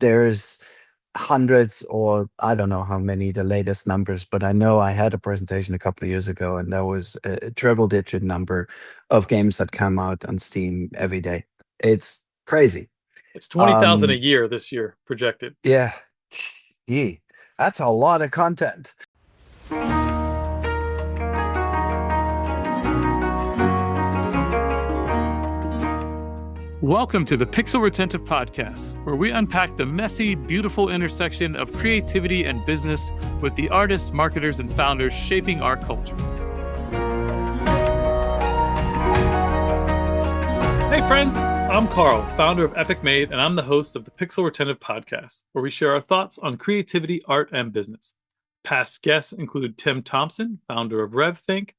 there's hundreds, or I don't know how many the latest numbers, but I know I had a presentation a couple of years ago, and there was a triple digit number of games that come out on Steam every day. It's crazy. It's 20,000 a Um, year this year projected. yeah, gee, that's a lot of content. Welcome to the Pixel Retentive Podcast, where we unpack the messy, beautiful intersection of creativity and business with the artists, marketers, and founders shaping our culture. Hey friends, I'm Carl, founder of Epic Made, and I'm the host of the Pixel Retentive Podcast, where we share our thoughts on creativity, art, and business. Past guests include Tim Thompson, founder of RevThink,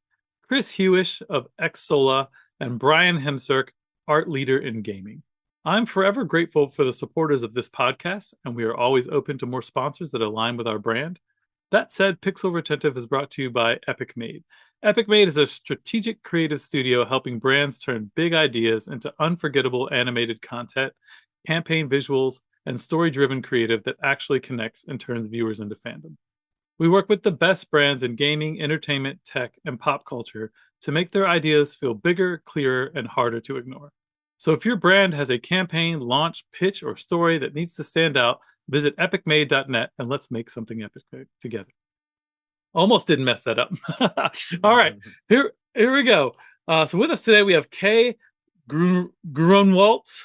Chris Hewish of Xsola, and Brian Hemsirk, art leader in gaming. I'm forever grateful for the supporters of this podcast, and we are always open to more sponsors that align with our brand. That said, Pixel Retentive is brought to you by Epic Made. Epic Made is a strategic creative studio helping brands turn big ideas into unforgettable animated content, campaign visuals, and story-driven creative that actually connects and turns viewers into fandom. We work with the best brands in gaming, entertainment, tech, and pop culture to make their ideas feel bigger, clearer, and harder to ignore. So if your brand has a campaign, launch, pitch, or story that needs to stand out, visit epicmade.net and let's make something epic together. Almost didn't mess that up. All right, here we go. So with us today, we have Kay Gruenwoldt.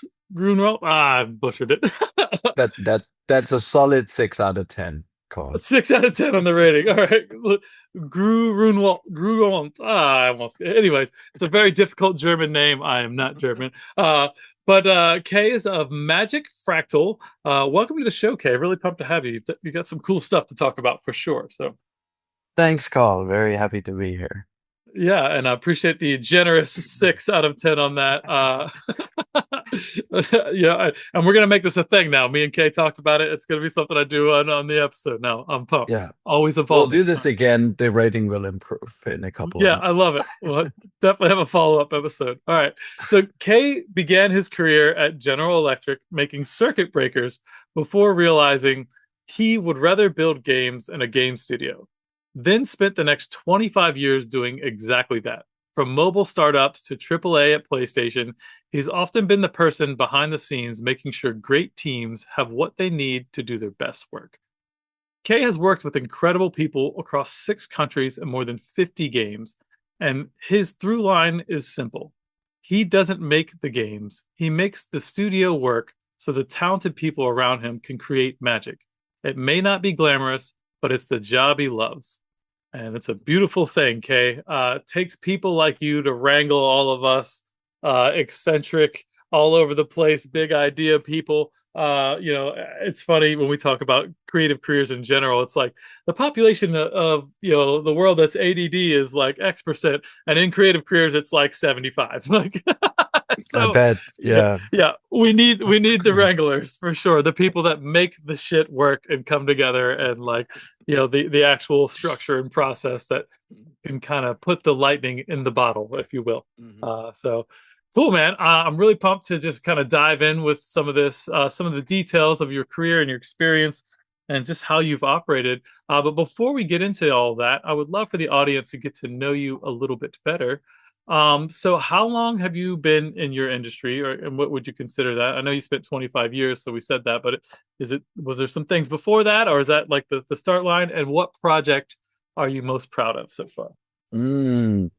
I butchered it. That's a solid 6 out of 10. Call. 6 out of 10 on the rating. All right. Gruenwoldt. Anyways, it's a very difficult German name. I am not German. But Kay is of Magic Fractal. Welcome to the show, Kay. Really pumped to have you. You got some cool stuff to talk about for sure. So Thanks, Carl. Very happy to be here. yeah, and I appreciate the generous 6 out of 10 on that. Yeah, and we're gonna make this a thing now. Me and Kay talked about it. It's gonna be something I do on the episode. Now I'm pumped. Yeah, Always we'll evolving. do this again. The rating will improve in a couple of Yeah, I love months. it. We'll definitely have a follow-up episode. All right. So Kay began his career at General Electric making circuit breakers before realizing he would rather build games in a game studio. Then spent the next 25 years doing exactly that. From mobile startups to AAA at PlayStation, he's often been the person behind the scenes making sure great teams have what they need to do their best work. Kay has worked with incredible people across 6 countries and more than 50 games, and his through line is simple. He doesn't make the games, he makes the studio work so the talented people around him can create magic. It may not be glamorous, but it's the job he loves. And it's a beautiful thing, Kay. It takes people like you to wrangle all of us eccentric, all over the place, big idea people. It's funny when we talk about creative careers in general. It's like the population of the world that's ADD is like X%, and in creative careers it's like 75. Like I so, bet. yeah, Yeah. yeah. We need the wranglers for sure. The people that make the shit work and come together, and like the actual structure and process that can kind of put the lightning in the bottle, if you will. Mhm. So cool, man. I'm really pumped to just kind of dive in with some of this, some of the details of your career and your experience and just how you've operated. But before we get into all that, I would love for the audience to get to know you a little bit better. So how long have you been in your industry, and what would you consider that? I know you spent 25 years, so we said that, but was there some things before that, or is that like the start line? And what project are you most proud of so far? Mm.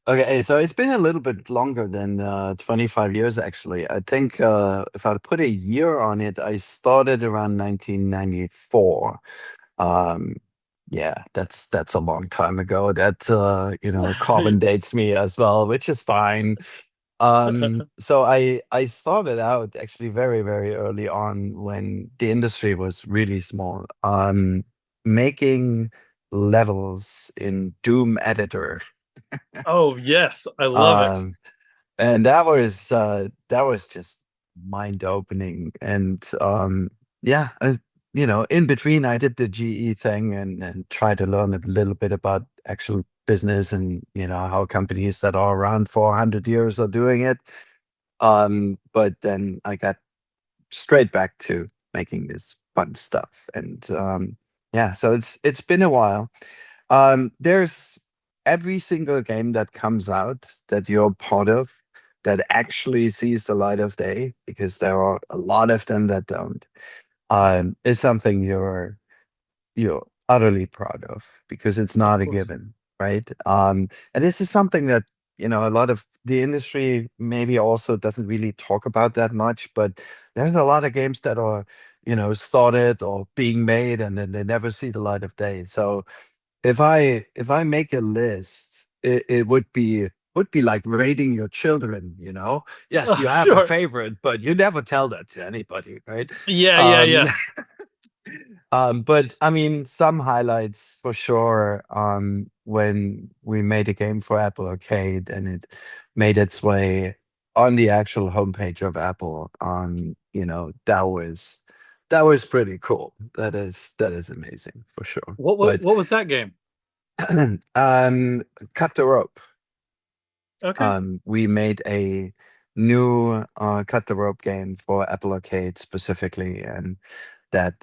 Okay, so it's been a little bit longer than 25 years, actually. I think if I put a year on it, I started around 1994. Um, yeah, that's a long time ago. That carbon dates me as well, which is fine. So I started out actually very, very early on when the industry was really small, making levels in Doom Editor. Oh, yes, I love it. Um, and that was just mind opening. And yeah, in between, I did the GE thing and tried to learn a little bit about actual business and how companies that are around for 100 years are doing it. But then I got straight back to making this fun stuff. And yeah, so it's been a while. There's every single game that comes out that you're part of that actually sees the light of day, because there are a lot of them that don't, is something you're utterly proud of, because it's Of not a course. given, right? And this is something that, a lot of the industry maybe also doesn't really talk about that much, but there's a lot of games that are, started or being made and then they never see the light of day. So if I make a list, it would be like rating your children, Yes, you have a Sure. favorite, but you never tell that to anybody, right? Yeah, yeah, Um, yeah. but I mean, some highlights for sure. When we made a game for Apple Arcade and it made its way on the actual homepage of Apple, that was pretty cool. That is amazing for sure. But What was that game? um, cut the rope. Okay. We made a new cut the rope game for Apple Arcade specifically, and that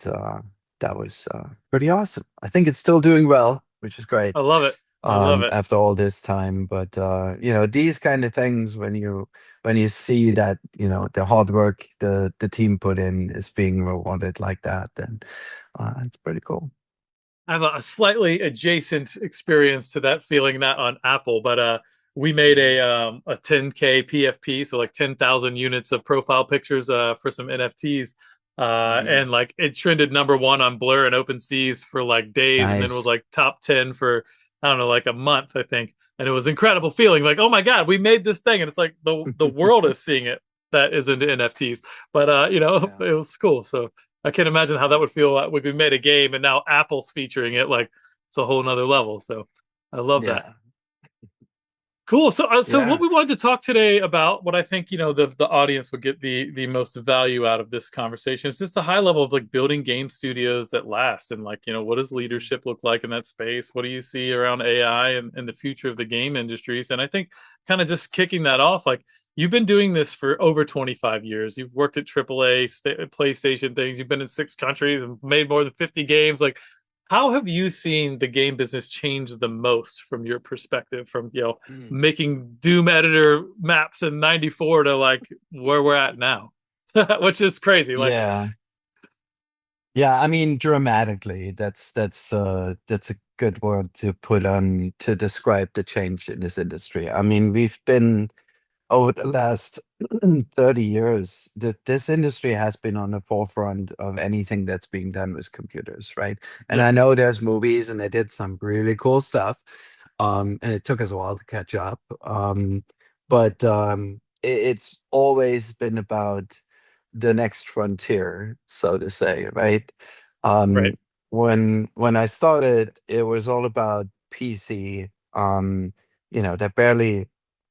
was pretty awesome. I think it's still doing well, which is great. I love it. I love it. After all this time, but these kind of things, when you see that the hard work the team put in is being rewarded like that, then it's pretty cool. I have a slightly adjacent experience to that feeling, not on Apple, but we made a 10K PFP, so like 10,000 units of profile pictures for some NFTs. Mhm. And like it trended number one on Blur and OpenSeas for like days, and then was Nice. like top 10 for I don't know, like a month, I think. And it was incredible feeling like, oh my God, we made this thing. And it's like the world is seeing it that is into NFTs. But Yeah. it was cool. So I can't imagine how that would feel like we made a game and now Apple's featuring it. Like it's a whole nother level. So I love that. Yeah. Cool. So what Yeah. we wanted to talk today about, what I think the audience would get the most value out of this conversation is just the high level of like building game studios that last, and like what does leadership look like in that space? What do you see around AI and the future of the game industries? And I think kind of just kicking that off, like you've been doing this for over 25 years. You've worked at AAA, PlayStation things. You've been in 6 countries and made more than 50 games. Like how have you seen the game business change the most from your perspective, from Mm. making Doom editor maps in '94 to like where we're at now, which is crazy. Like, Yeah. Yeah, I mean, dramatically. That's a good word to put on to describe the change in this industry. I mean, we've been over the last 30 years, this industry has been on the forefront of anything that's being done with computers, right? And yeah, I know there's movies and they did some really cool stuff. And it took us a while to catch up. But it's always been about the next frontier, so to say, right? right. Um, when I started, it was all about PC.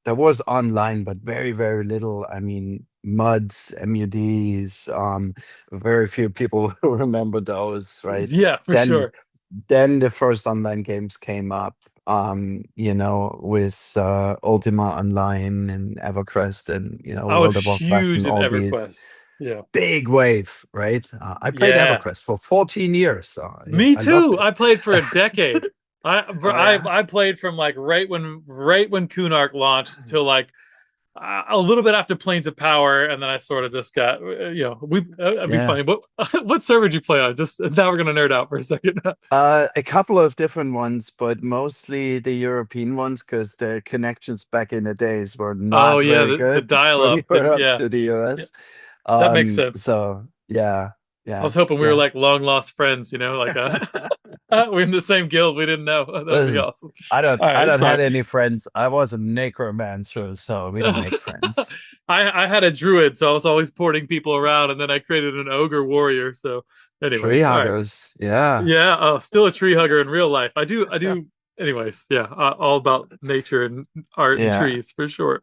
There was online, but very, very little. I mean, MUDs, MUDs, very few people remember those, right? Yeah, for Then sure. then the first online games came up, with Ultima Online and EverQuest and, I was World of Warcraft huge and in all these EverQuest. Yeah, big wave, right? I played yeah. EverQuest for 14 years, so Me I loved too. it. I played for a decade. Oh yeah. I played from like right when Kunark launched till like a little bit after Planes of Power, and then I sort of just got we it'd be Yeah. funny. What server did you play on? Just now we're gonna nerd out for a second. A couple of different ones, but mostly the European ones, because the connections back in the days were Oh not yeah, very the good dial from up. Europe Yeah, to the yeah, US. that makes sense. So yeah, I was yeah, hoping we were yeah. like long lost friends, like we're in the same guild. We didn't know. That'd be Listen, awesome. I don't All I right, don't sorry. had any friends. I was a necromancer, so we don't make friends. I had a druid, so I was always porting people around, and then I created an ogre warrior. So, Tree anyways, all right. huggers, yeah. Yeah, still a tree hugger in real life. I do. Anyways, yeah, all about nature and art and Yeah. trees for sure.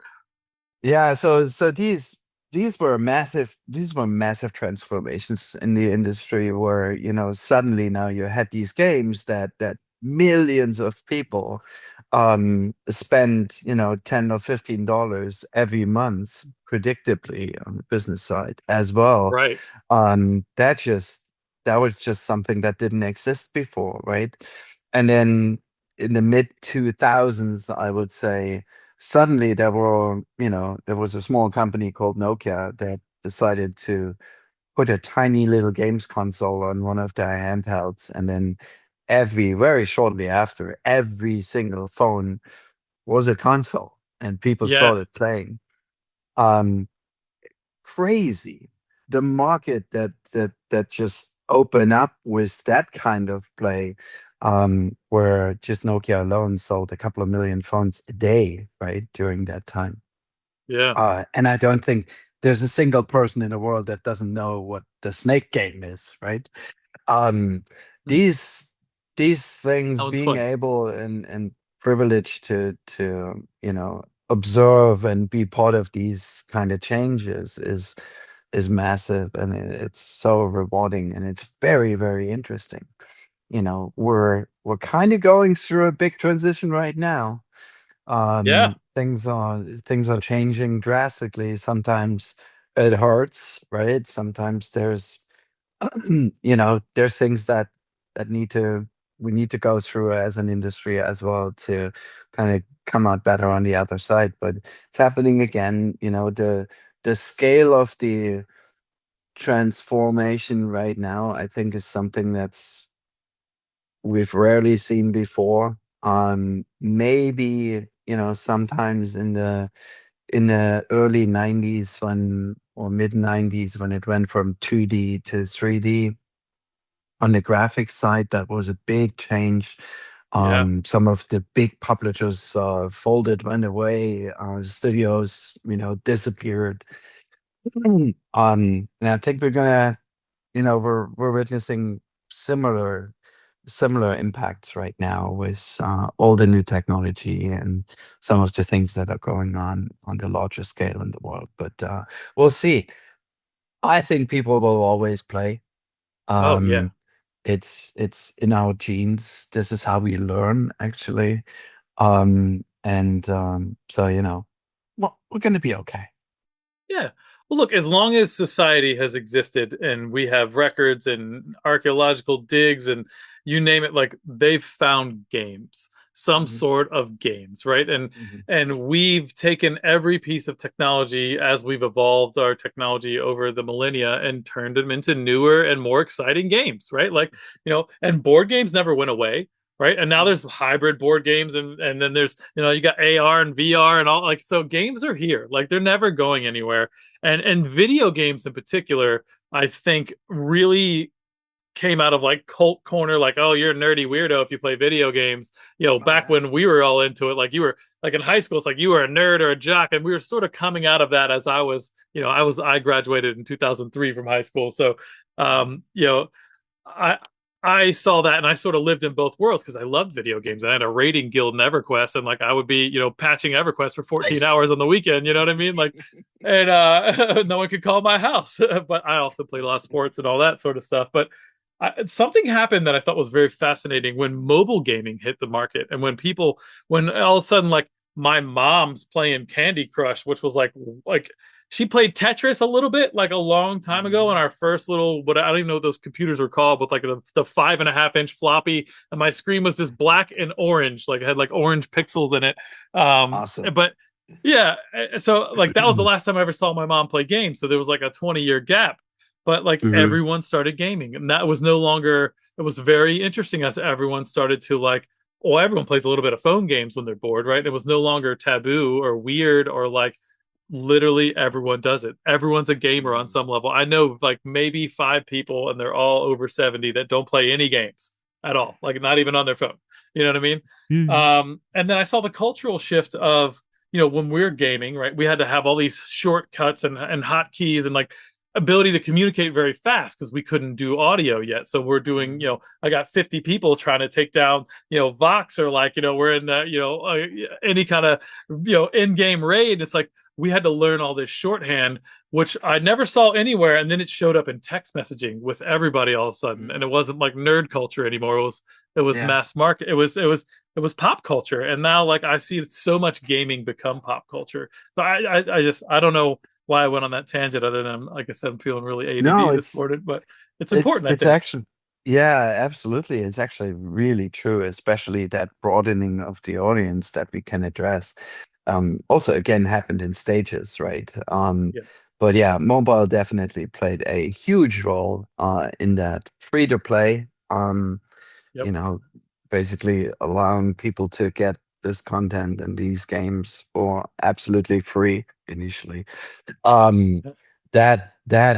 Yeah, so these were massive transformations in the industry, where, suddenly now you had these games that millions of people spend, $10 or $15 every month. predictably on the business side as well. Right. That just that was just something that didn't exist before, right? And then in the mid 2000s, I would say suddenly there was a small company called Nokia that decided to put a tiny little games console on one of their handhelds, and then very shortly after, every single phone was a console, and people Yeah. started playing. Um, Crazy, the market that just opened up with that kind of play, where just Nokia alone sold a couple of million phones a day, right, during that time. Yeah. And I don't think there's a single person in the world that doesn't know what the Snake game is, right? Um, Hmm. these these things, That one's being fun. able and privileged to observe and be part of these kind of changes is massive, and it's so rewarding, and it's very, very interesting. We're kind of going through a big transition right now. Yeah. Things are changing drastically. Sometimes it hurts, right? Sometimes there's things that need to we need to go through as an industry as well to kind of come out better on the other side. But it's happening again. The scale of the transformation right now, I think, is something that's we've rarely seen before. Maybe, sometimes in the early 90s, when or mid 90s, when it went from 2D to 3D on the graphics side, that was a big change. Yeah. Some of the big publishers went away, studios, disappeared. And I think we're witnessing similar similar impacts right now with all the new technology and some of the things that are going on the larger scale in the world. But we'll see. I think people will always play. Oh yeah. Um, it's in our genes. This is how we learn, actually. And so well, we're gonna be okay. Yeah. Well, look, as long as society has existed and we have records and archaeological digs and you name it, like they've found games, some Mhm, sort of games, right? And mhm, and we've taken every piece of technology as we've evolved our technology over the millennia and turned them into newer and more exciting games, right? Like, and board games never went away, right? And now mhm. there's hybrid board games, and then there's you got AR and VR and all, like, so games are here, like they're never going anywhere. And video games in particular, I think really came out of like cult corner, like, oh, you're a nerdy weirdo if you play video games. Oh Back yeah. when we were all into it, like you were like in high school, it's like you were a nerd or a jock, and we were sort of coming out of that as I graduated in 2003 from high school. So Mhm. I I saw that and I sort of lived in both worlds because I loved video games. I had a rating guild in EverQuest, and like I would be, patching EverQuest for 14 Nice. hours on the weekend, you know what I mean? Like, and no one could call my house. But I also played a lot of sports and all that sort of stuff. But something happened that I thought was very fascinating when mobile gaming hit the market, and when all of a sudden, like, my mom's playing Candy Crush, which was like she played Tetris a little bit, like a long time ago on Mhm. our first little, what I don't even know what those computers were called, but like the 5.5 inch floppy, and my screen was just black and orange, like it had like orange pixels in it. Awesome. But yeah, so like that was the last time I ever saw my mom play games. So there was like a 20-year gap, but like Mhm. everyone started gaming, and that was no longer. It was very interesting as everyone started to like. Well, everyone plays a little bit of phone games when they're bored, right? It was no longer taboo or weird or like literally everyone does it. Everyone's a gamer on Mhm. some level. I know like maybe 5 people, and they're all over 70 that don't play any games at all, like not even on their phone. You know what I mean? Mhm. And then I saw the cultural shift of, when we're gaming, right? We had to have all these shortcuts and hotkeys and like ability to communicate very fast because we couldn't do audio yet. So we're doing, Mhm. I got 50 people trying to take down, Vox, or like, we're in, any kind of, in-game raid. It's like, we had to learn all this shorthand, which I never saw anywhere. And then it showed up in text messaging with everybody all of a sudden. And Mhm. it wasn't like nerd culture anymore. It was Yeah. mass market. It was pop culture. And now like I see so much gaming become pop culture. So I don't know why I went on that tangent. Other than, like I said, I'm feeling really No, ADD this it's morning, but it's important, I it's think. actually, yeah, absolutely. It's actually really true, especially that broadening of the audience that we can address. Also, again, happened in stages, right? Yeah. But yeah, mobile definitely played a huge role in that free to play. Yep. You know, basically allowing people to get this content and these games for absolutely free initially. Um, that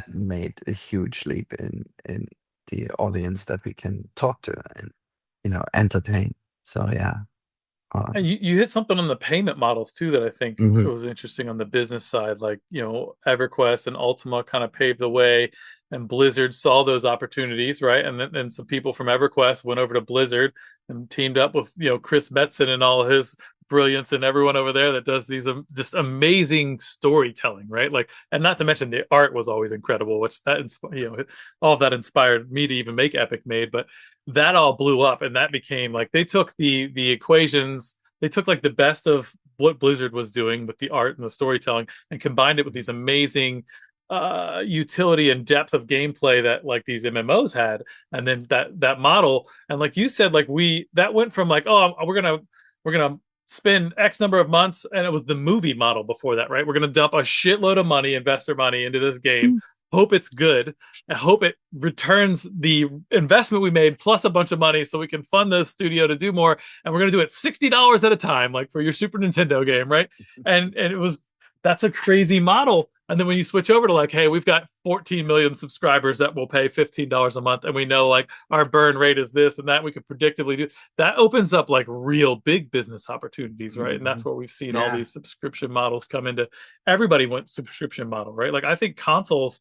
made a huge leap in the audience that we can talk to and entertain. So yeah. And Um, you hit something on the payment models too that I think it mhm. was interesting on the business side. Like, EverQuest and Ultima kind of paved the way, and Blizzard saw those opportunities, right? And then some people from EverQuest went over to Blizzard and teamed up with, Chris Metzen and all his brilliance and everyone over there that does these just amazing storytelling, right? Like, and not to mention the art was always incredible, which all of that inspired me to even make Epic Made. But that all blew up, and that became like they took the equations, they took like the best of what Blizzard was doing with the art and the storytelling and combined it with these amazing utility and depth of gameplay that like these MMOs had. And then that model, and like you said, like we that went from like, oh, we're gonna spend X number of months, and it was the movie model before that, right? We're gonna dump a shitload of money, investor money, into this game, hope it's good. I hope it returns the investment we made plus a bunch of money so we can fund the studio to do more. And we're going to do it $60 at a time, like for your Super Nintendo game, right? And it was, that's a crazy model. And then when you switch over to like, hey, we've got 14 million subscribers that will pay $15 a month, and we know like our burn rate is this and that, we could predictably do that, opens up like real big business opportunities, right? And that's Mhm. where we've seen all Yeah. these subscription models come into. Everybody went subscription model, right? Like I think consoles,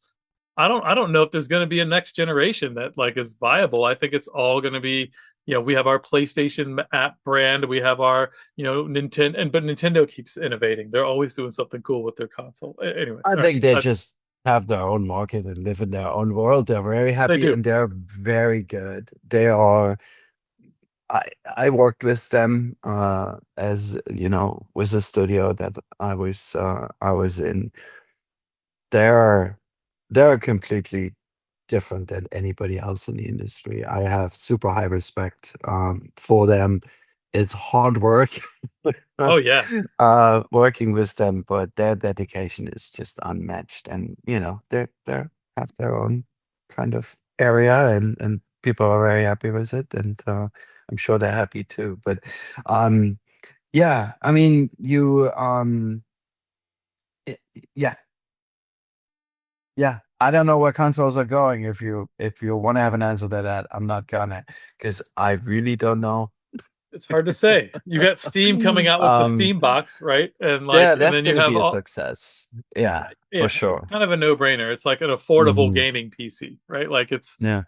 I don't know if there's going to be a next generation that like is viable. I think it's all going to be, we have our PlayStation app brand, we have our, Nintendo, and but Nintendo keeps innovating. They're always doing something cool with their console. Anyways, I all right. think they just have their own market and live in their own world. They're very They happy do. and they're very good. They are. I worked with them as with a studio that I was in. They're they're completely different than anybody else in the industry. I have super high respect for them. It's hard work Oh yeah. working with them, but their dedication is just unmatched. And they have their own kind of area, and people are very happy with it, and I'm sure they're happy too. But um, yeah, I mean, i- yeah, yeah. I don't know where consoles are going. If you want to have an answer to that, I'm not gonna, because I really don't know. It's hard to say. You got Steam coming out with the um, Steam box, right? And yeah, like, and that's then you gonna have be a all, success. Yeah, for yeah, it's sure. kind of a no-brainer. It's like an affordable Hmm. gaming PC, right? Like it's, Yeah.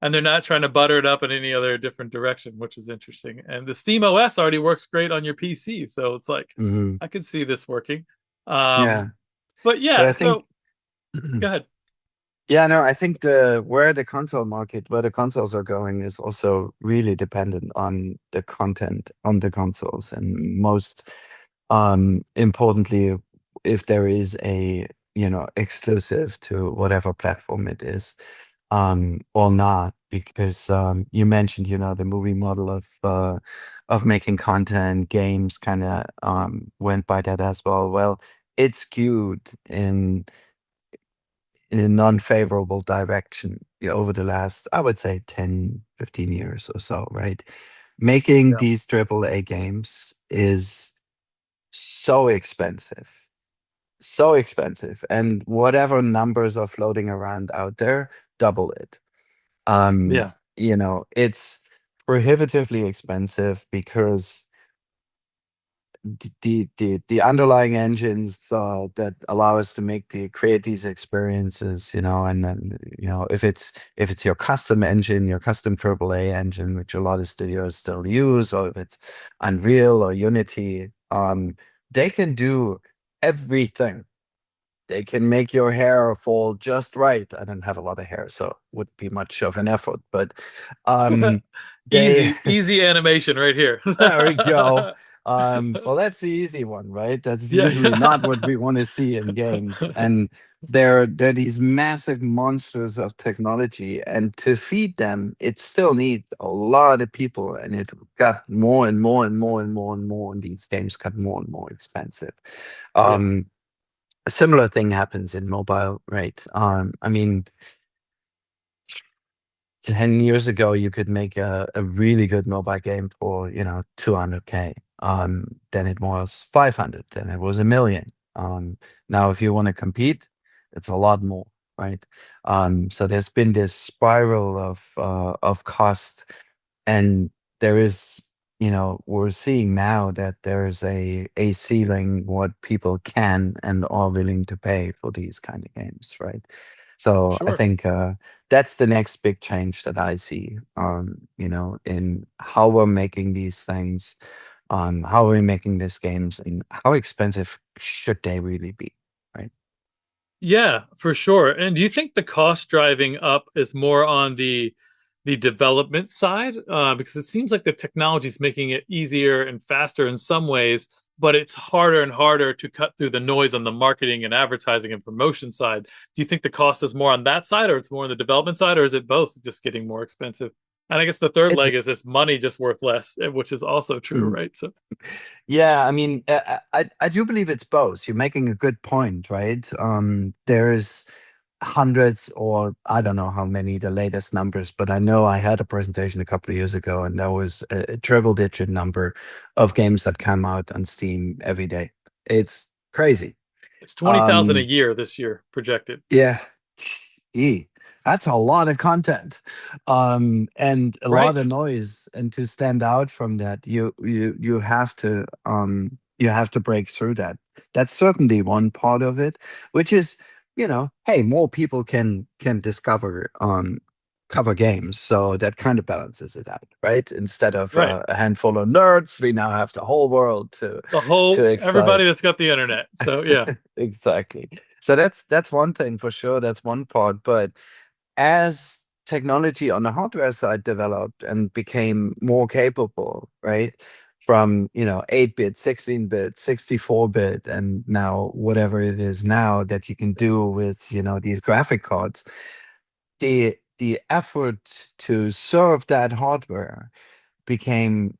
and they're not trying to butter it up in any other different direction, which is interesting. And the Steam OS already works great on your PC, so it's like Hmm. I could see this working. Um, Yeah. but But yeah, I think, so go ahead. yeah, no, I think where the consoles are going is also really dependent on the content on the consoles, and most importantly, if there is a exclusive to whatever platform it is, or not, because you mentioned the movie model of making content. Games kind of went by that as well. Well, it's skewed in a non-favorable direction, over the last, I would say, 10, 15 years or so, right? Making Yeah. these AAA games is so expensive, so expensive, and whatever numbers are floating around out there, double it. Yeah. It's prohibitively expensive because the underlying engines that allow us to create these experiences, and then if it's your custom engine, your custom AAA engine, which a lot of studios still use, or if it's Unreal or Unity, they can do everything. They can make your hair fall just right. I don't have a lot of hair, so it would be much of an effort, but um, they Easy animation right here. there we go. Well, that's the easy one, right? That's Yeah, usually not yeah. what we want to see in games. And they're these massive monsters of technology. And to feed them, it still needs a lot of people. And it got more and more and more and more and more. And these games got more and more expensive. Yeah, Um, a similar thing happens in mobile, right? I mean, 10 years ago, you could make a really good mobile game for, 200K. Then it was 500, then it was a million. Now, if you want to compete, it's a lot more, right? So there's been this spiral of cost, and there is, we're seeing now that there's a ceiling what people can and are willing to pay for these kind of games, right? So I sure. think that's the next big change that I see, in how we're making these things, how we're making these games, and how expensive should they really be, right? Yeah, for sure. And do you think the cost driving up is more on the development side? Because it seems like the technology is making it easier and faster in some ways, but it's harder and harder to cut through the noise on the marketing and advertising and promotion side. Do you think the cost is more on that side, or it's more on the development side, or is it both just getting more expensive? And I guess the third It's leg is this money just worth less, which is also true, mm, right? So Yeah, I mean, I do believe it's both. You're making a good point, right? There's hundreds, or I don't know how many the latest numbers, but I know I had a presentation a couple of years ago, and there was a triple digit number of games that come out on Steam every day. It's crazy. it's 20,000 a Um, year this year projected. yeah. E. That's a lot of content, and a lot Right. of noise. And to stand out from that, you have to break through that. That's certainly one part of it, which is, hey, more people can discover cover games, so that kind of balances it out, right? Instead of Right. a handful of nerds, we now have the whole world The to whole everybody excite. that's got the internet. So yeah, Exactly. So that's one thing for sure. That's one part. But as technology on the hardware side developed and became more capable, right? From 8-bit, 16-bit, 64-bit, and now whatever it is now that you can do with these graphic cards, the effort to serve that hardware became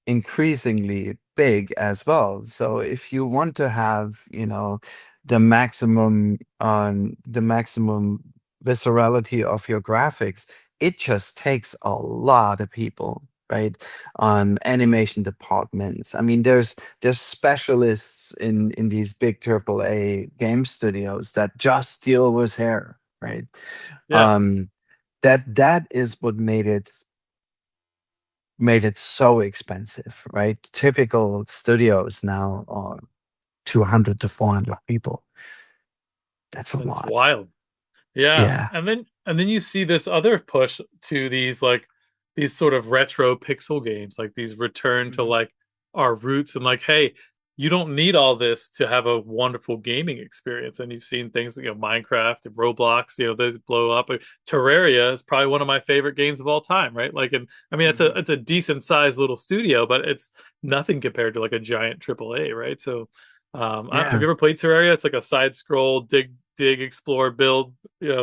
increasingly big as well. So if you want to have, the maximum viscerality of your graphics, it just takes a lot of people, right? Animation departments. I mean, there's specialists in these big AAA game studios that just deal with hair, right? yeah, Um, that is what made it so expensive, right? Typical studios now are 200 to 400 people. That's a that's lot. wild. Yeah, Yeah. and then you see this other push to these like these sort of retro pixel games, like these return to Mhm. like our roots and like, hey, you don't need all this to have a wonderful gaming experience. And you've seen things, Minecraft and Roblox, those blow up. Terraria is probably one of my favorite games of all time, right? Like, and I mean, Mhm. it's a decent sized little studio, but it's nothing compared to like a giant AAA, right? So, have Yeah. you ever played Terraria? It's like a side scroll dig, explore, build,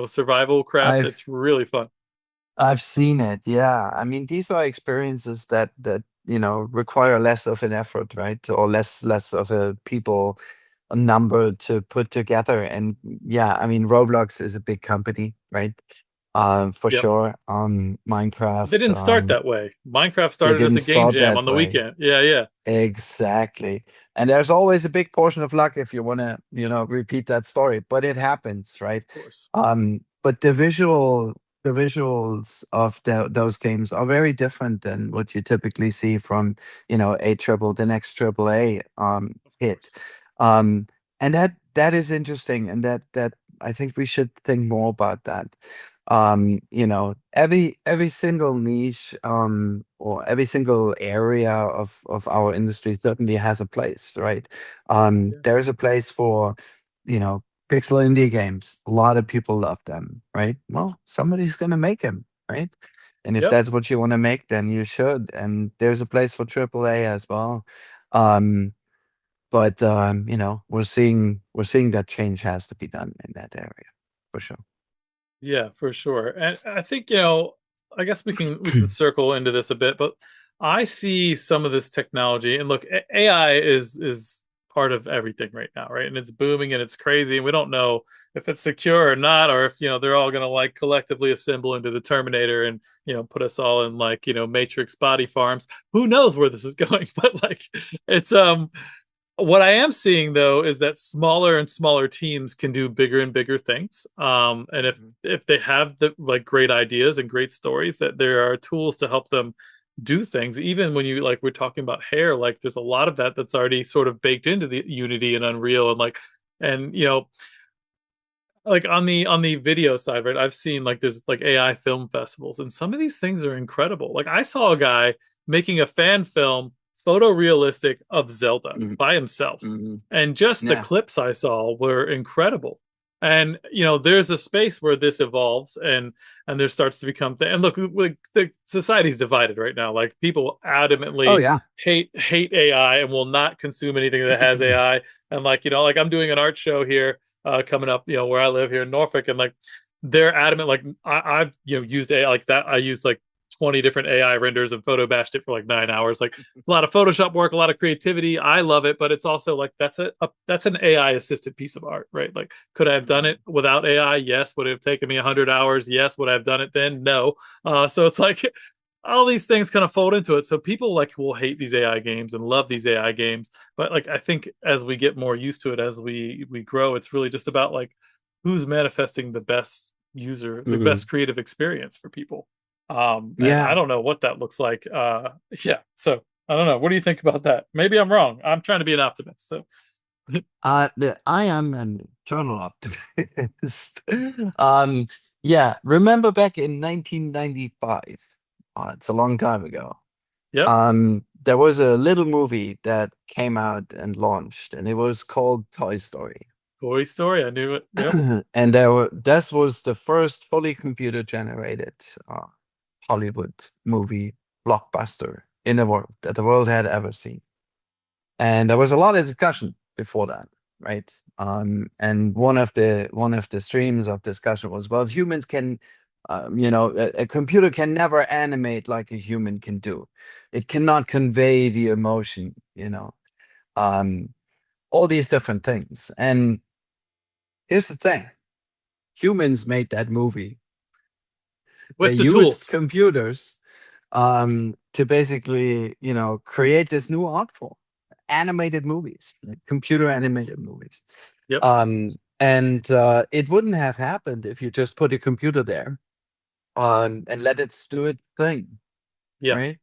survival craft. I've It's really fun. I've seen it. Yeah. I mean, these are experiences that require less of an effort, right? Or less of a people a number to put together. And yeah, I mean, Roblox is a big company, right? For Yep. sure. But they Minecraft, didn't start that way. Minecraft they started as didn't a game start jam that on the way. weekend. Yeah, yeah. Exactly. And there's always a big portion of luck if you want to, repeat that story, but it happens, right? Of course. But the visuals of those games are very different than what you typically see from, the next triple A Of hit. course. Um, and that is interesting, and that I think we should think more about that. Every single niche, or every single area of our industry certainly has a place, right? Yeah. There is a place for, you know pixel indie games. A lot of people love them, right? Well, somebody's gonna make them, right? And if Yep. that's what you want to make, then you should. And there's a place for AAA as well. Um, but we're seeing that change has to be done in that area for sure. Yeah, for sure. And I think, I guess we can circle into this a bit, but I see some of this technology and look, AI is part of everything right now, right? And it's booming and it's crazy and we don't know if it's secure or not, or if, they're all going to like collectively assemble into the Terminator and, put us all in like, Matrix body farms. Who knows where this is going? But like it's what I am seeing though is that smaller and smaller teams can do bigger and bigger things. And if Mhm. if they have the like great ideas and great stories, that there are tools to help them do things. Even when you like we're talking about hair, like there's a lot of that that's already sort of baked into the Unity and Unreal and like and like on the video side, right? I've seen like there's like AI film festivals, and some of these things are incredible. Like I saw a guy making a fan film photorealistic of Zelda Mhm. by himself, Mhm. and just the Yeah. clips I saw were incredible. And there's a space where this evolves, and there starts to become and look, like the society's divided right now. Like people Oh adamantly yeah. hate AI and will not consume anything that has AI. And like like I'm doing an art show here coming up, where I live here in Norfolk, and like they're adamant. Like I've used AI like that. I used like 20 different AI renders and photo bashed it for like 9 hours. Like a lot of Photoshop work, a lot of creativity. I love it, but it's also like that's an AI assisted piece of art, right? Like could I have done Mhm. it without AI? Yes. Would it have taken me 100 hours? Yes. Would I have done it then? No. So it's like all these things kind of fold into it. So people like will hate these AI games and love these AI games, but like I think as we get more used to it, as we grow, it's really just about like who's manifesting the Mhm. best creative experience for people. And I Yeah. don't know what that looks like. Yeah, so I don't know. What do you think about that? Maybe I'm wrong. I'm trying to be an optimist. So I am an eternal optimist. Um, yeah. Remember back in 1995? It's a long time ago. yep. There was a little movie that came out and launched, and it was called Toy Story. Toy Story, I knew it. Yep. And this was the first fully computer generated uh, Hollywood movie blockbuster in the world that the world had ever seen. And there was a lot of discussion before that, right? And one of the streams of discussion was, well, humans can, a computer can never animate like a human can do. It cannot convey the emotion, um, all these different things. And here's the thing: humans made that movie. They With the used tools. computers to basically, create this new art form, animated movies, like computer animated movies. Yep. And it wouldn't have happened if you just put a computer there and let it do its thing, Yeah. right?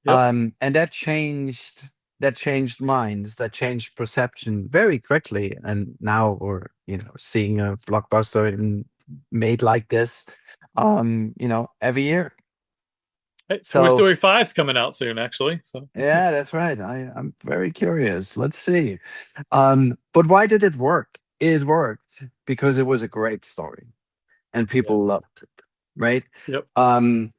Yep. And that changed minds, that changed perception very quickly. And now we're, seeing a blockbuster made like this, every year. Hey, Toy So Story 5's coming out soon, actually. So yeah, that's right. I'm very curious. Let's see. But why did it work? It worked because it was a great story and yeah. people loved it, right? Yep. Um,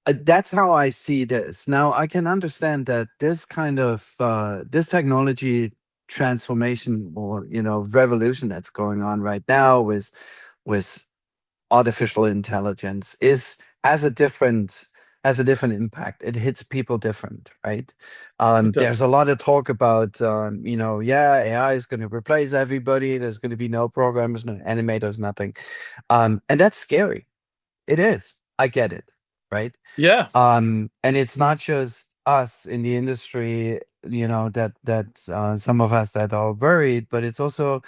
that's how I see this. Now I can understand that this technology transformation or revolution that's going on right now with artificial intelligence is has a different impact. It hits people different, right? It There's does. a lot of talk about yeah, AI is going to replace everybody. There's going to be no programmers, no animators, nothing. And that's scary. It is. I get it, right? Yeah. And it's not just us in the industry, that some of us that are worried, but it's also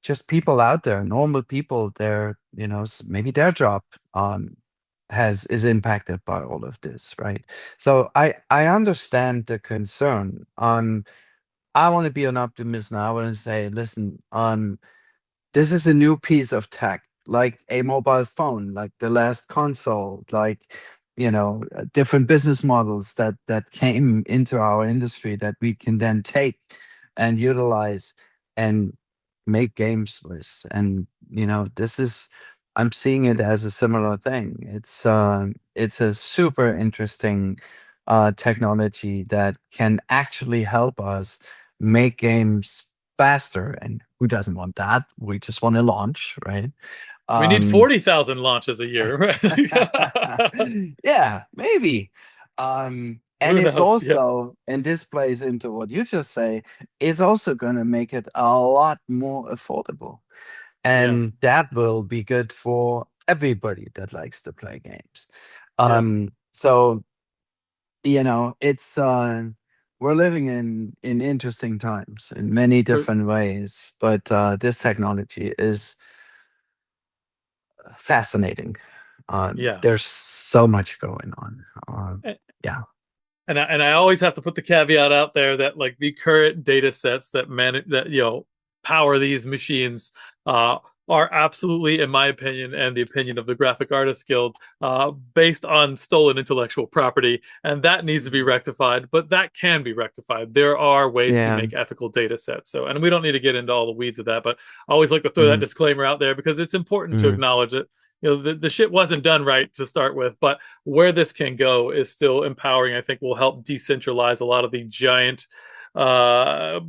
just people out there, normal people. Maybe their job is impacted by all of this, right? So I understand the concern. I want to be an optimist now. I want to say, listen, this is a new piece of tech, like a mobile phone, like the last console, like different business models that came into our industry that we can then take and utilize and make games with. And this is I'm seeing it as a similar thing. It's a super interesting technology that can actually help us make games faster. And who doesn't want that? We just want to launch, right? We need Um, 40,000 launches a year, right? yeah, maybe. And Who it's knows? Yeah. also, and this plays into what you just say, it's also going to make it a lot more affordable. Yeah. And that will be good for everybody that likes to play games. Yeah. So, it's we're living in interesting times in many For, different ways, but this technology is fascinating. yeah. There's so much going on. Yeah. And I always have to put the caveat out there that like the current data sets that power these machines uh, are absolutely, in my opinion, and the opinion of the Graphic Artists Guild, based on stolen intellectual property, and that needs to be Mhm. rectified. But that can be rectified. There are ways to Yeah. make ethical data sets. So, and we don't need to get into all the weeds of that, but I always like to throw that Hmm. disclaimer out there because it's important to Hmm. acknowledge it. The shit wasn't done right to start with, but where this can go is still empowering. I think will help decentralize a lot of the giant uh,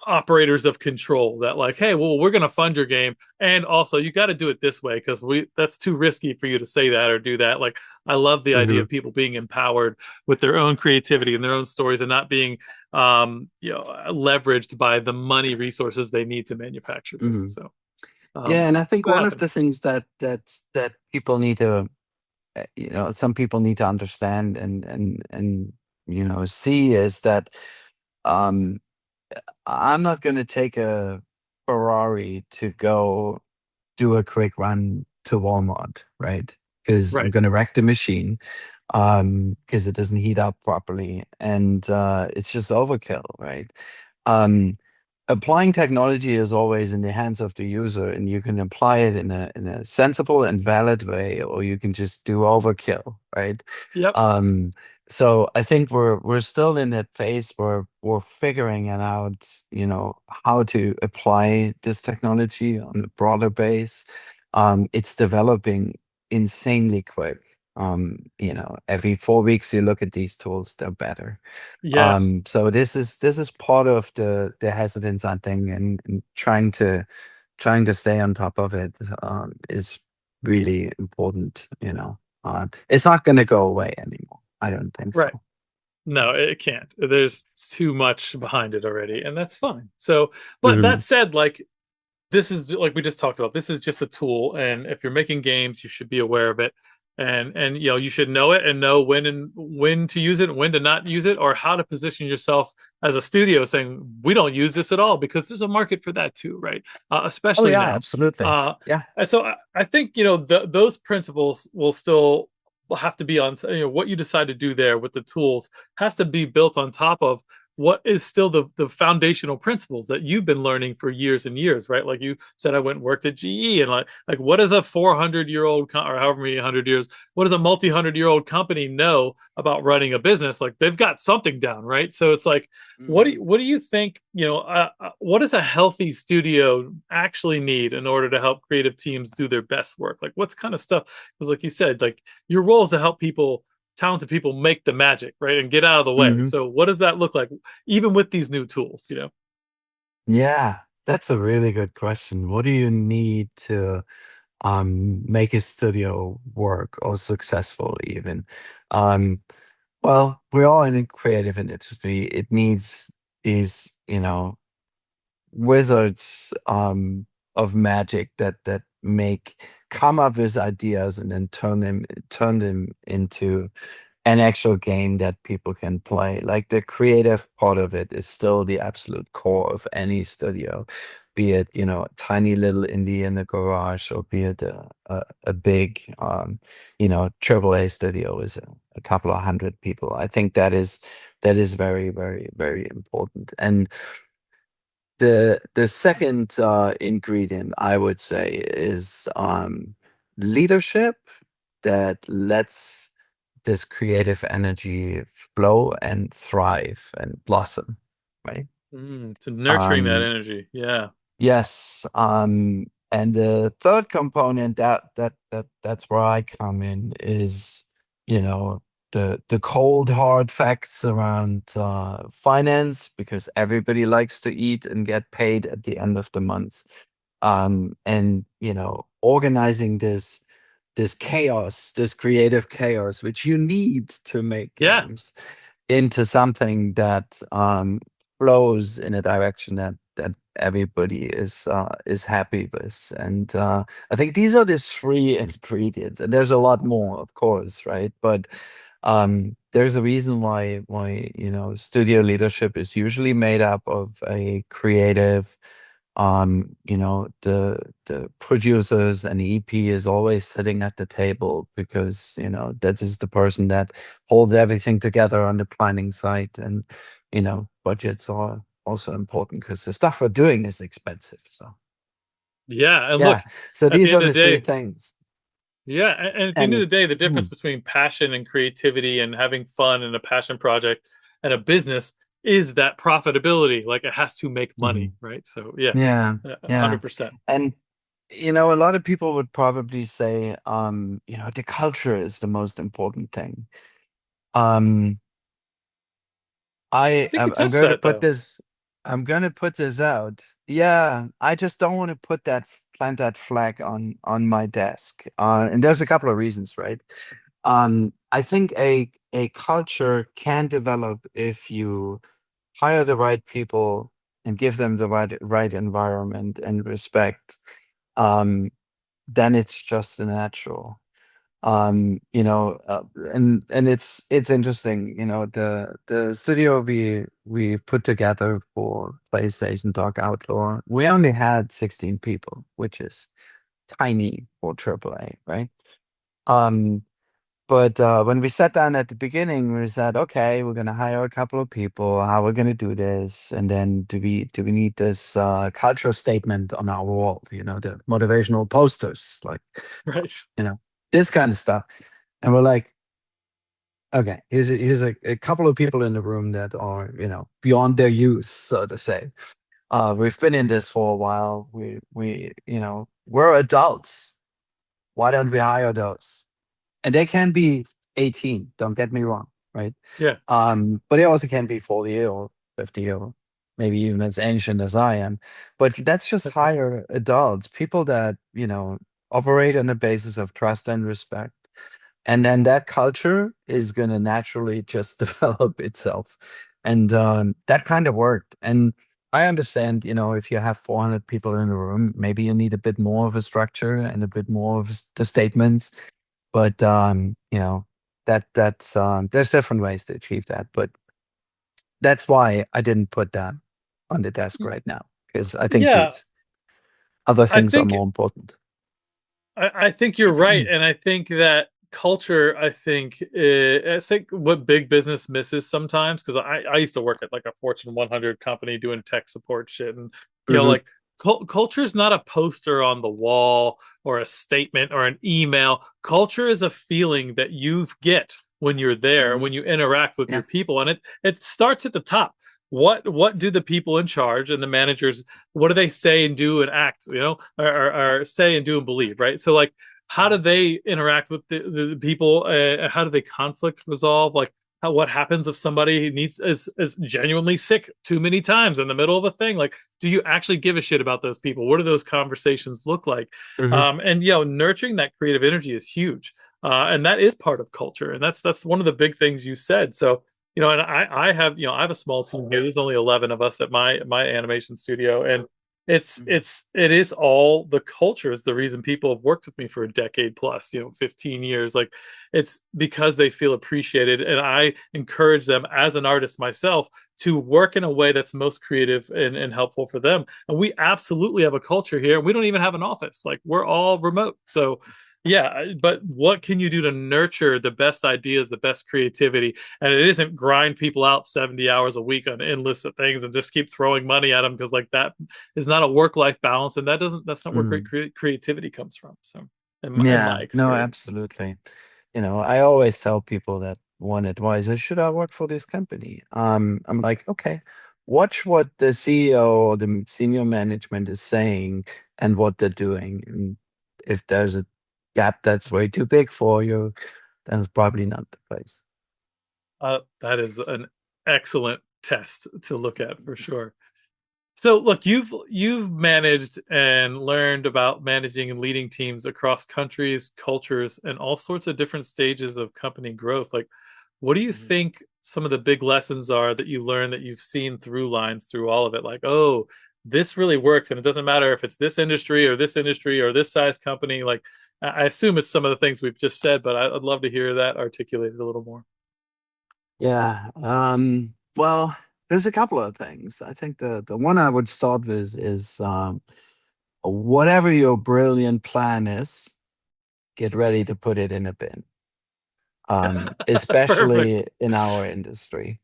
operators of control that like, hey, well, we're going to fund your game. And also you got to do it this way because that's too risky for you to say that or do that. Like, I love the idea Hmm. of people being empowered with their own creativity and their own stories and not being, leveraged by the money resources they need to manufacture things. Hmm. So, Yeah, and I think what one of happened? the things that people need to, some people need to understand and see is that um, I'm not going to take a Ferrari to go do a quick run to Walmart, right? Because I'm Right. going to wreck the machine, because it doesn't heat up properly, and it's just overkill, right? Um, Applying technology is always in the hands of the user, and you can apply it in a sensible and valid way, or you can just do overkill, right? Yep. Um, so I think we're still in that phase where we're figuring it out, how to apply this technology on a broader base. It's developing insanely quick. Every 4 weeks you look at these tools, they're better. Yeah. So this is part of the hesitance, I think, and trying to stay on top of it is really important. It's not going to go away anymore. I don't think Right. so. No, it can't. There's too much behind it already, and that's fine. So, but that Hmm. said, like this is like we just talked about. This is just a tool, and if you're making games, you should be aware of it, and you should know it and know when to use it, and when to not use it, or how to position yourself as a studio, saying we don't use this at all because there's a market for that too, right? Oh Especially yeah, now. absolutely. Yeah. And so I think those principles will have to be on what you decide to do there with the tools has to be built on top of what is still the foundational principles that you've been learning for years and years, right? Like you said, I went and worked at GE, and like what does a 400-year-old or however many 100 years, what does a multi-100-year-old company know about running a business? Like they've got something down, right? So it's like, Hmm. what do you think? What does a healthy studio actually need in order to help creative teams do their best work? Like what's kind of stuff? Because like you said, like your role is to help talented people make the magic, right? And get out of the way. Hmm. So what does that look like, even with these new tools? Yeah, that's a really good question. What do you need to make a studio work or successful even? Um, well, we're all in a creative industry. It needs these, wizards of magic that make come up with ideas and then turn them into an actual game that people can play. Like the creative part of it is still the absolute core of any studio, be it, a tiny little indie in the garage, or be it a big, AAA studio is a couple of hundred people. I think that is very, very, very important. And the second ingredient, I would say, is leadership that lets this creative energy flow and thrive and blossom, right? To nurturing that Um, energy. Yeah. yes. And the third component that's where I come in is, you know, the cold hard facts around finance, because everybody likes to eat and get paid at the end of the month. And organizing this chaos, this creative chaos, which you need to make Yeah. games, into something that flows in a direction that everybody is happy with. And I think these are the three ingredients, and there's a lot more, of course, right? But there's a reason why studio leadership is usually made up of a creative. The producers and EP is always sitting at the table, because that is the person that holds everything together on the planning side. And budgets are also important, because the stuff we're doing is expensive. So Yeah. And yeah, look, so at the these end are of the the three day, things. yeah. And at the end of And the day, the difference mm, between passion and creativity and having fun and a passion project and a business is that profitability. Like it has to make money, mhm. right? So yeah, Yeah, yeah. 100%. And a lot of people would probably say, the culture is the most important thing. um I I think you I'm touched going to that put though. this I'm going to put this out. Yeah, I just don't want to plant that flag on my desk. And there's a couple of reasons, right? I think a culture can develop if you hire the right people and give them the right environment and respect. Um, then it's just a natural. um you know uh, and it's interesting. The studio we put together for PlayStation Dark Outlaw, we only had 16 people, which is tiny for AAA, right? um but when we sat down at the beginning, we said, okay, we're gonna hire a couple of people. How we're gonna do this? And then do we need this cultural statement on our wall? The motivational posters, like, Right. you know this kind of stuff. And we're like, okay, here's a couple of people in the room that are, beyond their youth, so to say. We've been in this for a while. We're adults. Why don't we hire those? And they can be 18, don't get me wrong, right? Yeah. But they also can be 40 or 50 or maybe even as ancient as I am. But let's just hire adults, people that, operate on the basis of trust and respect. And then that culture is going to naturally just develop itself. And that kind of worked. And I understand, if you have 400 people in a room, maybe you need a bit more of a structure and a bit more of the statements. But there's different ways to achieve that. But that's why I didn't put that on the desk right now, because I think Yeah. these other I things are think more important. I think you're right, and I think that culture. I think what big business misses sometimes, because I used to work at like a Fortune 100 company doing tech support shit, and Hmm. like culture is not a poster on the wall or a statement or an email. Culture is a feeling that you get when you're there, Hmm. when you interact with your Yeah. people, and it starts at the top. What do the people in charge and the managers, what do they say and do and act, or say and do and believe, right? So like, how do they interact with the people? How do they conflict resolve? Like, what happens if somebody is genuinely sick too many times in the middle of a thing? Like, do you actually give a shit about those people? What do those conversations look like? Hmm. And nurturing that creative energy is huge, and that is part of culture, and that's one of the big things you said. So and I have, I have a small team here. There's only 11 of us at my animation studio, and it is all the culture is the reason people have worked with me for a decade plus, 15 years. Like it's because they feel appreciated, and I encourage them as an artist myself to work in a way that's most creative and helpful for them. And we absolutely have a culture here. We don't even have an office. Like we're all remote. So yeah, but what can you do to nurture the best ideas, the best creativity? And it isn't grind people out 70 hours a week on endless things and just keep throwing money at them, because like that is not a work-life balance, and that's not where great Hmm. creativity comes from. So in my Yeah, no, experience. absolutely. I always tell people that one advice is, should I work for this company? I'm like, okay, watch what the CEO or the senior management is saying and what they're doing. And if there's a gap that's way too big for you, then it's probably not the place. That is an excellent test to look at for sure. So look, you've managed and learned about managing and leading teams across countries, cultures, and all sorts of different stages of company growth. Like, what do you Mhm. think some of the big lessons are that you learned that you've seen through lines through all of it? Like, oh, this really works, and it doesn't matter if it's this industry or this size company. Like, I assume it's some of the things we've just said, but I'd love to hear that articulated a little more. Yeah. Well, there's a couple of things. I think the one I would start with is whatever your brilliant plan is, get ready to put it in a bin. Perfect. Especially in our industry.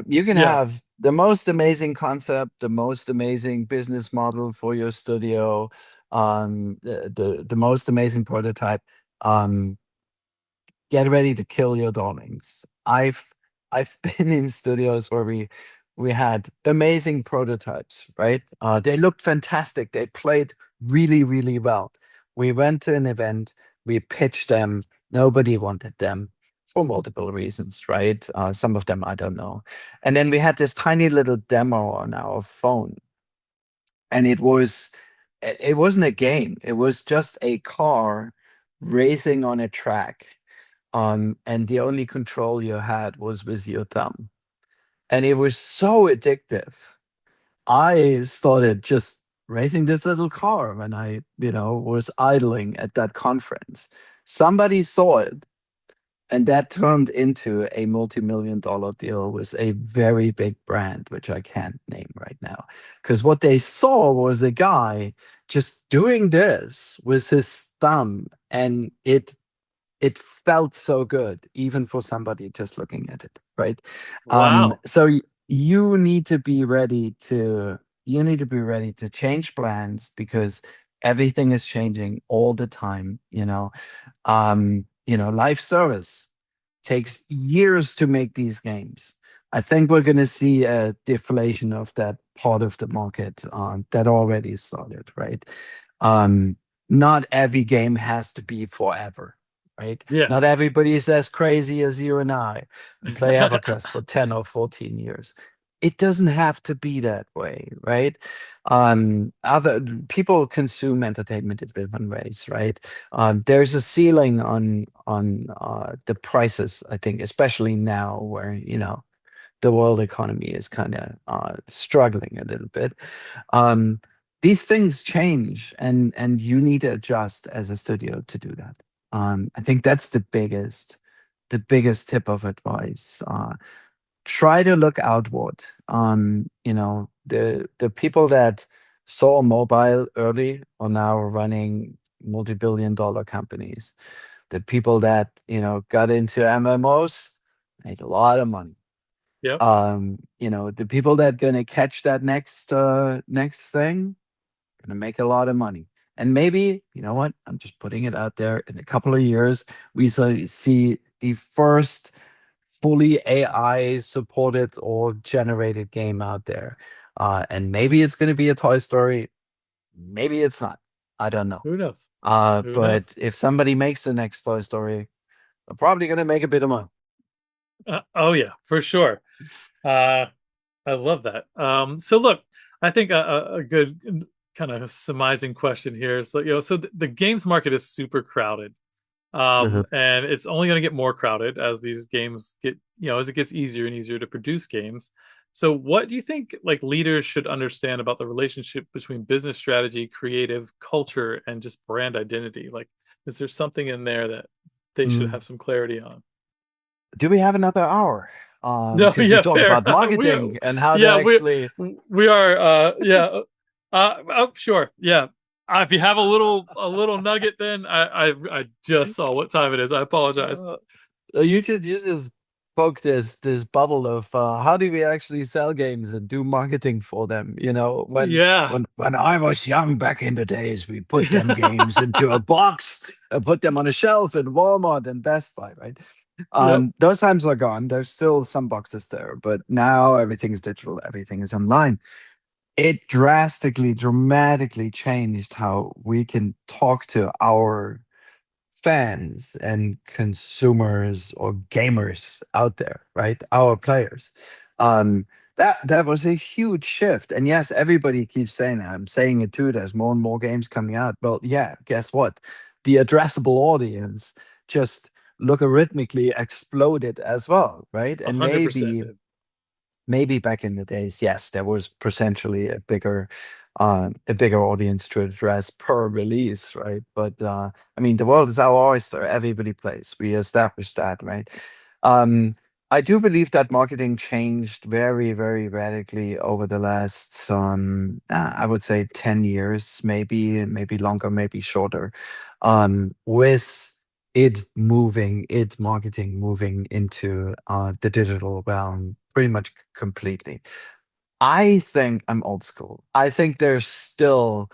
You can Yeah. have the most amazing concept, the most amazing business model for your studio, the most amazing prototype. Um, get ready to kill your darlings. I've been in studios where we had amazing prototypes, right? They looked fantastic. They played really, really well. We went to an event, we pitched them, nobody wanted them for multiple reasons, right? Some of them I don't know. And then we had this tiny little demo on our phone, and it wasn't a game. It was just a car racing on a track, and the only control you had was with your thumb. And it was so addictive. I started just racing this little car when I, was idling at that conference. Somebody saw it, and that turned into a multi-million-dollar deal with a very big brand, which I can't name right now. Because what they saw was a guy just doing this with his thumb, and it felt so good, even for somebody just looking at it, right? Wow. So you need to be ready to change plans because everything is changing all the time. Live service takes years to make these games. I think we're going to see a deflation of that part of the market that already started, right? Um, Not every game has to be forever, right? Yeah. Not everybody is as crazy as you and I and play EverQuest for 10 or 14 years. It doesn't have to be that way, right? Other people consume entertainment in different ways, right? There's a ceiling on the prices, I think, especially now where the world economy is kind of struggling a little bit. um, these things change, and you need to adjust as a studio to do that. I think that's the biggest tip of advice. Try to look outward. The people that saw mobile early are now running multi-billion-dollar companies. The people that got into MMOs made a lot of money. Yep. The people that gonna catch that next thing gonna make a lot of money. And maybe, you know what? I'm just putting it out there. In a couple of years, we see the first fully AI supported or generated game out there. And maybe it's gonna be a Toy Story, maybe it's not. I don't know. Who knows? Who But knows? if somebody makes the next Toy Story, they're probably gonna make a bit of money. Oh yeah, for sure. Uh, I love that. So look, I think a good kind of surmising question here is like, so the games market is super crowded. Mhm. And it's only going to get more crowded as these games get, as it gets easier and easier to produce games. So what do you think like leaders should understand about the relationship between business strategy, creative culture, and just brand identity? Like, is there something in there that they should Mm. have some clarity on? Do we have another hour? No, Because we yeah, talk fair. about marketing and how to Yeah, actually. we are, yeah, oh, sure, yeah. If you have a little nugget, then I just saw what time it is. I apologize. Uh, you just poke this bubble of how do we actually sell games and do marketing for them? When Yeah, when I was young back in the days, we put them games into a box and put them on a shelf in Walmart and Best Buy, right? yep. Those times are gone. There's still some boxes there, but now everything is digital, everything is online. It dramatically changed how we can talk to our fans and consumers or gamers out there, right? Our players. Um, that was a huge shift. And yes, everybody keeps saying that. I'm saying it too. There's more and more games coming out. Well, yeah, guess what? The addressable audience just logarithmically exploded as well, right? And 100% maybe did. maybe back in the days, yes, there was potentially a bigger audience to address per release, right? But I mean, the world is our oyster. Everybody plays. We established that, right? Um, I do believe that marketing changed very, very radically over the last, I would say, 10 years, maybe longer, maybe shorter, with it marketing moving into the digital realm pretty much completely. I think I'm old school. I think there's still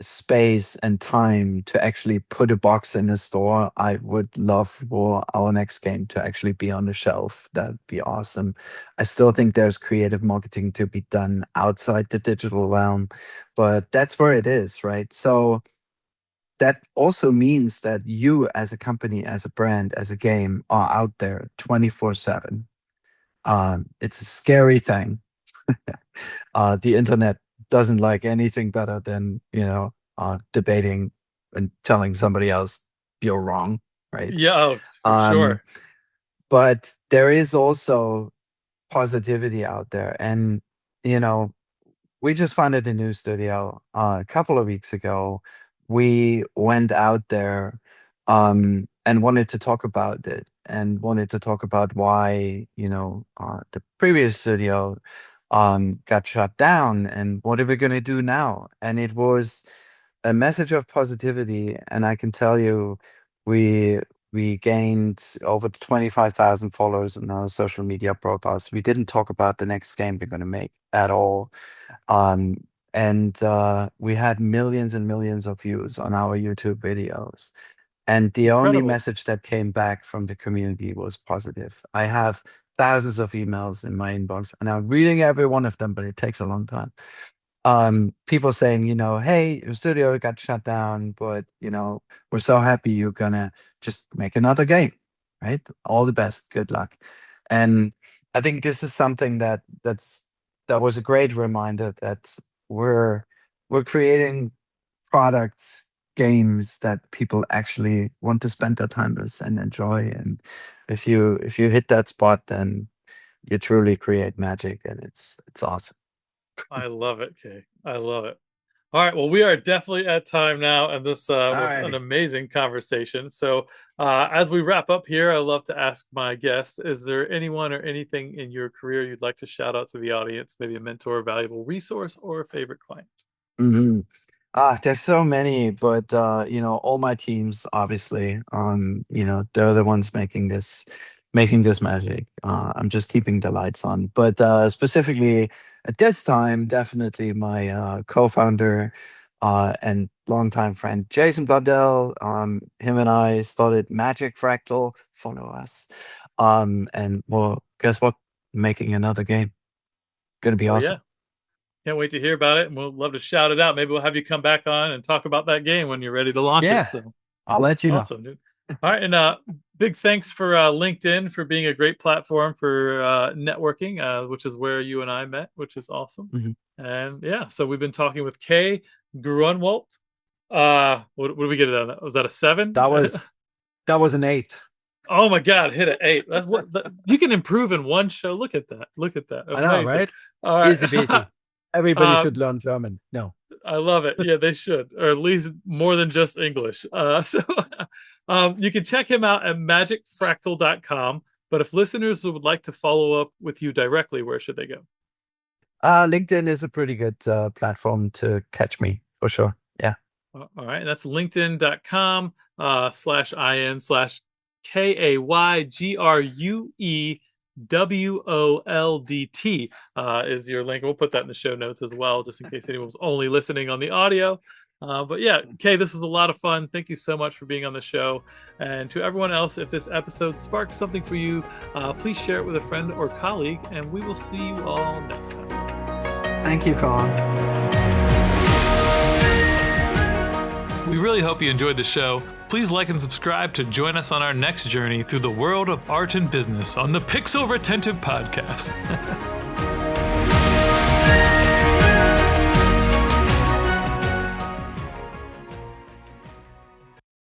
space and time to actually put a box in a store. I would love for our next game to actually be on the shelf. That'd be awesome. I still think there's creative marketing to be done outside the digital realm, but that's where it is, right? So that also means that you as a company, as a brand, as a game are out there 24/7. It's a scary thing. The internet doesn't like anything better than, debating and telling somebody else you're wrong, right? Yeah, oh, for Um, sure. but there is also positivity out there. And, you know, we just founded a new studio a couple of weeks ago. We went out there and wanted to talk about it and wanted to talk about why, the previous studio got shut down and what are we going to do now? And it was a message of positivity. And I can tell you, we we gained over 25,000 followers on our social media profiles. We didn't talk about the next game we're going to make at all. um, and we had millions and millions of views on our YouTube videos. And the only Incredible. message that came back from the community was positive. I have thousands of emails in my inbox, and I'm reading every one of them, but it takes a long time. People saying, hey, your studio got shut down, but we're so happy you're gonna just make another game, right? All the best, good luck. And I think this is something that was a great reminder that we're we're creating products, games that people actually want to spend their time with and enjoy. And if you hit that spot, then you truly create magic, and it's awesome. I love it, Kay. I love it. All right. Well, we are definitely at time now, and this All was an righty. amazing conversation. So, as we wrap up here, I love to ask my guests: is there anyone or anything in your career you'd like to shout out to the audience? Maybe a mentor, a valuable resource, or a favorite client? Mhm. There's so many, but all my teams, obviously, they're the ones making this magic. I'm just keeping the lights on. But specifically at this time, definitely my co-founder and longtime friend Jason Blundell. Him and I started Magic Fractal. Follow us. And well, guess what? Making another game. Gonna be Hell awesome. yeah! Can't wait to hear about it, and we'll love to shout it out. Maybe we'll have you come back on and talk about that game when you're ready to launch it. Yeah, So I'll let you know. awesome, dude. All right, and big thanks for LinkedIn for being a great platform for networking, which is where you and I met, which is awesome. Mhm. And yeah, so we've been talking with Kay Gruenwoldt. What did we get on that? Was that a seven? That was That was an 8. Oh my God, hit an eight. That's what you can improve in one show. Look at that. Look at that. I know, Amazing. right? All Easy right. peasy. Everybody uh, should learn German. No. I love it. Yeah, they should, or at least more than just English. You can check him out at magicfractal.com. But if listeners would like to follow up with you directly, where should they go? LinkedIn is a pretty good platform to catch me for sure. Yeah. All right. That's linkedin.com /in /KayGrueldt is your link. We'll put that in the show notes as well, just in case anyone was only listening on the audio. But yeah, Kay, this was a lot of fun. Thank you so much for being on the show. And to everyone else, if this episode sparked something for you, please share it with a friend or colleague, and we will see you all next time. Thank you, Colin. We really hope you enjoyed the show. Please like and subscribe to join us on our next journey through the world of art and business on the Pixel Retentive Podcast.